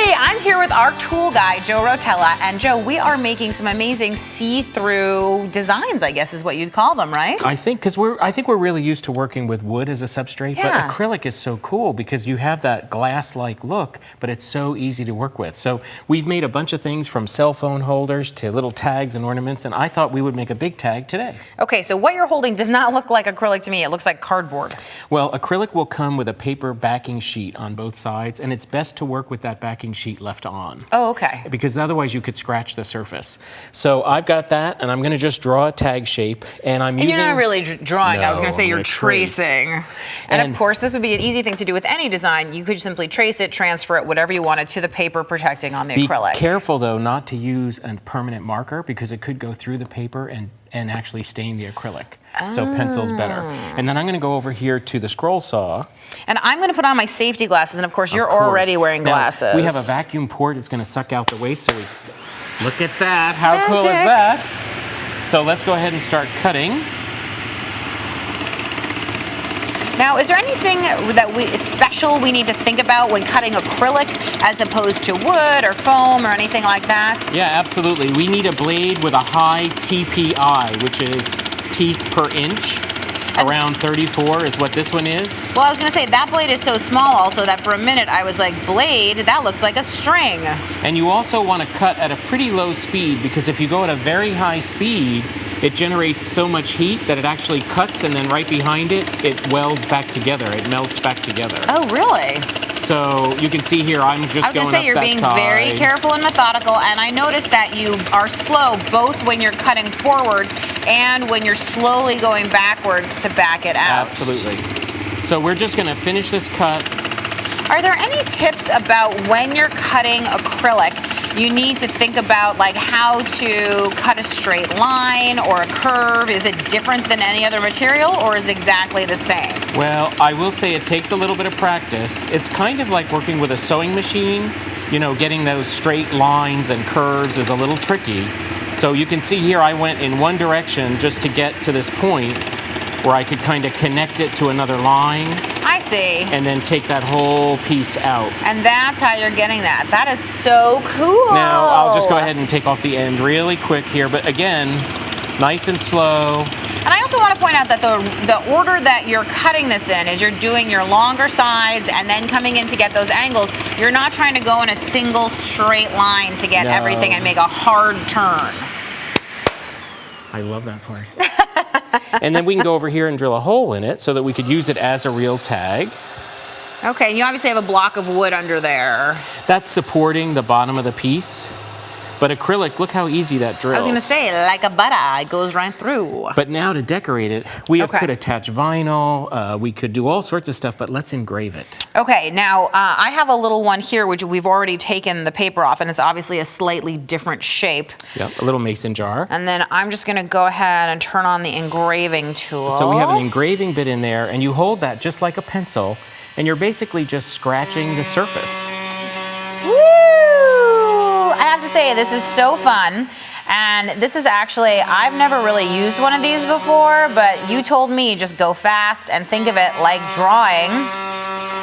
Hey, I'm here with our tool guy, Joe Rotella. And Joe, we are making some amazing see-through designs, I guess is what you'd call them, right? I think, because we're really used to working with wood as a substrate, but acrylic is so cool because you have that glass-like look, but it's so easy to work with. So we've made a bunch of things from cell phone holders to little tags and ornaments, and I thought we would make a big tag today. Okay, so what you're holding does not look like acrylic to me. It looks like cardboard. Well, acrylic will come with a paper backing sheet on both sides, and it's best to work with that backing sheet left on. Oh, okay. Because otherwise you could scratch the surface. So I've got that, and I'm going to just draw a tag shape, and I'm using... You're not really drawing. I was going to say you're tracing. And of course, this would be an easy thing to do with any design. You could simply trace it, transfer it, whatever you wanted, to the paper protecting on the acrylic. Be careful, though, not to use a permanent marker because it could go through the paper and actually stain the acrylic. So pencil's better. And then I'm going to go over here to the scroll saw. And I'm going to put on my safety glasses, and of course you're already wearing glasses. We have a vacuum port. It's going to suck out the waste, so we look at that. How cool is that? So let's go ahead and start cutting. Now, is there anything that special we need to think about when cutting acrylic as opposed to wood or foam or anything like that? Yeah, absolutely. We need a blade with a high TPI, which is teeth per inch. Around 34 is what this one is. Well, I was going to say, that blade is so small also that for a minute I was like, blade? That looks like a string. And you also want to cut at a pretty low speed because if you go at a very high speed, it generates so much heat that it actually cuts, and then right behind it, it welds back together. It melts back together. Oh, really? So you can see here, I'm just going up that side. I was going to say, you're being very careful and methodical, and I noticed that you are slow both when you're cutting forward and when you're slowly going backwards to back it out. Absolutely. So we're just going to finish this cut. Are there any tips about when you're cutting acrylic you need to think about, like how to cut a straight line or a curve? Is it different than any other material, or is it exactly the same? Well, I will say it takes a little bit of practice. It's kind of like working with a sewing machine. You know, getting those straight lines and curves is a little tricky. So you can see here I went in one direction just to get to this point where I could kind of connect it to another line. I see. And then take that whole piece out. And that's how you're getting that. That is so cool. Now, I'll just go ahead and take off the end really quick here, but again, nice and slow. And I also want to point out that the order that you're cutting this in is you're doing your longer sides and then coming in to get those angles. You're not trying to go in a single straight line to get everything and make a hard turn. I love that part. And then we can go over here and drill a hole in it so that we could use it as a real tag. Okay, you obviously have a block of wood under there. That's supporting the bottom of the piece. But acrylic, look how easy that drills. I was going to say, like a butter, it goes right through. But now to decorate it, we could attach vinyl, we could do all sorts of stuff, but let's engrave it. Okay, now I have a little one here, which we've already taken the paper off, and it's obviously a slightly different shape. Yep, a little mason jar. And then I'm just going to go ahead and turn on the engraving tool. So we have an engraving bit in there, and you hold that just like a pencil, and you're basically just scratching the surface. I have to say, this is so fun. And this is actually, I've never really used one of these before, but you told me just go fast and think of it like drawing.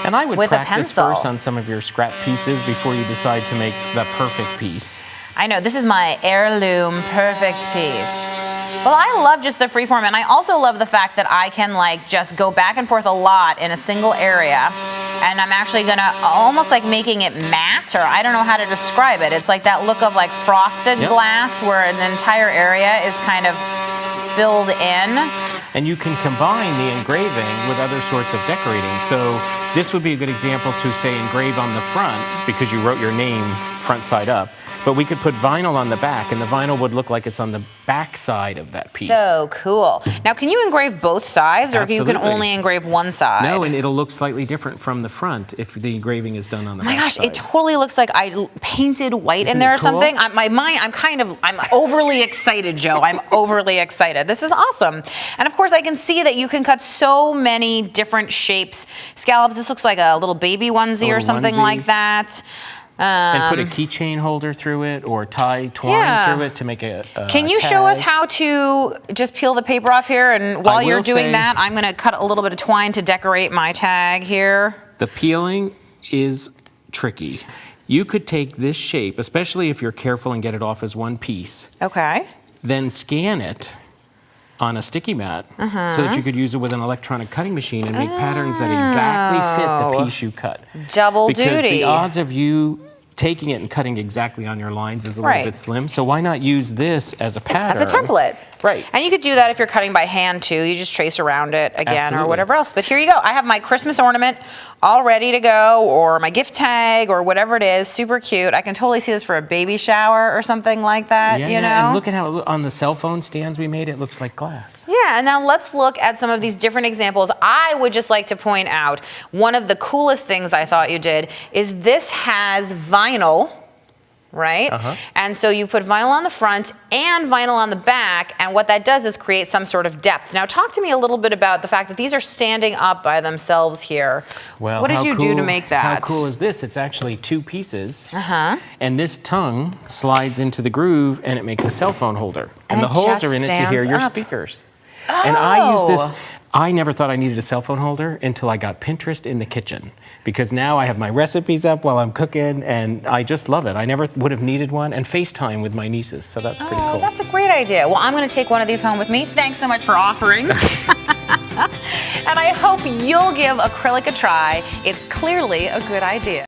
And I would practice first on some of your scrap pieces before you decide to make the perfect piece. I know, this is my heirloom perfect piece. Well, I love just the freeform, and I also love the fact that I can like just go back and forth a lot in a single area. And I'm actually gonna almost like making it matte, or I don't know how to describe it. It's like that look of like frosted glass where an entire area is kind of filled in. And you can combine the engraving with other sorts of decorating. So this would be a good example to say engrave on the front because you wrote your name front side up. But we could put vinyl on the back, and the vinyl would look like it's on the back side of that piece. So cool. Now, can you engrave both sides, or Absolutely. you can only engrave one side? No, and it'll look slightly different from the front if the engraving is done on the back. Oh my gosh, side. it totally looks like I painted white in there or something. I'm overly excited, Joe. I'm overly excited. This is awesome. And of course, I can see that you can cut so many different shapes. Scallops, this looks like a little baby onesie or something like that. And put a keychain holder through it or tie twine through it to make a Can you show us how to just peel the paper off here? And while you're doing that, I'm going to cut a little bit of twine to decorate my tag here. The peeling is tricky. you could take this shape, especially if you're careful and get it off as one piece, Okay. then scan it on a sticky mat so that you could use it with an electronic cutting machine and make patterns that exactly fit the piece you cut. Double Because duty. the odds of you taking it and cutting exactly on your lines is a little bit slim. So why not use this as a pattern? As a template. Right. And you could do that if you're cutting by hand too. You just trace around it again Absolutely. or whatever else. But here you go. I have my Christmas ornament all ready to go, or my gift tag or whatever it is. Super cute. I can totally see this for a baby shower or something like that, you know? And look at how on the cell phone stands we made, it looks like glass. Yeah, and now let's look at some of these different examples. I would just like to point out one of the coolest things I thought you did is this has vinyl, right? And so you put vinyl on the front and vinyl on the back, and what that does is create some sort of depth. Now talk to me a little bit about the fact that these are standing up by themselves here. Well, what did you do to make that? How cool is this? It's actually two pieces, and this tongue slides into the groove and it makes a cell phone holder. And the holes are in it to hear your speakers. And I use this, I never thought I needed a cell phone holder until I got Pinterest in the kitchen, because now I have my recipes up while I'm cooking and I just love it. I never would have needed one, and FaceTime with my nieces, so that's pretty cool. That's a great idea. Well, I'm going to take one of these home with me. Thanks so much for offering. And I hope you'll give acrylic a try. It's clearly a good idea.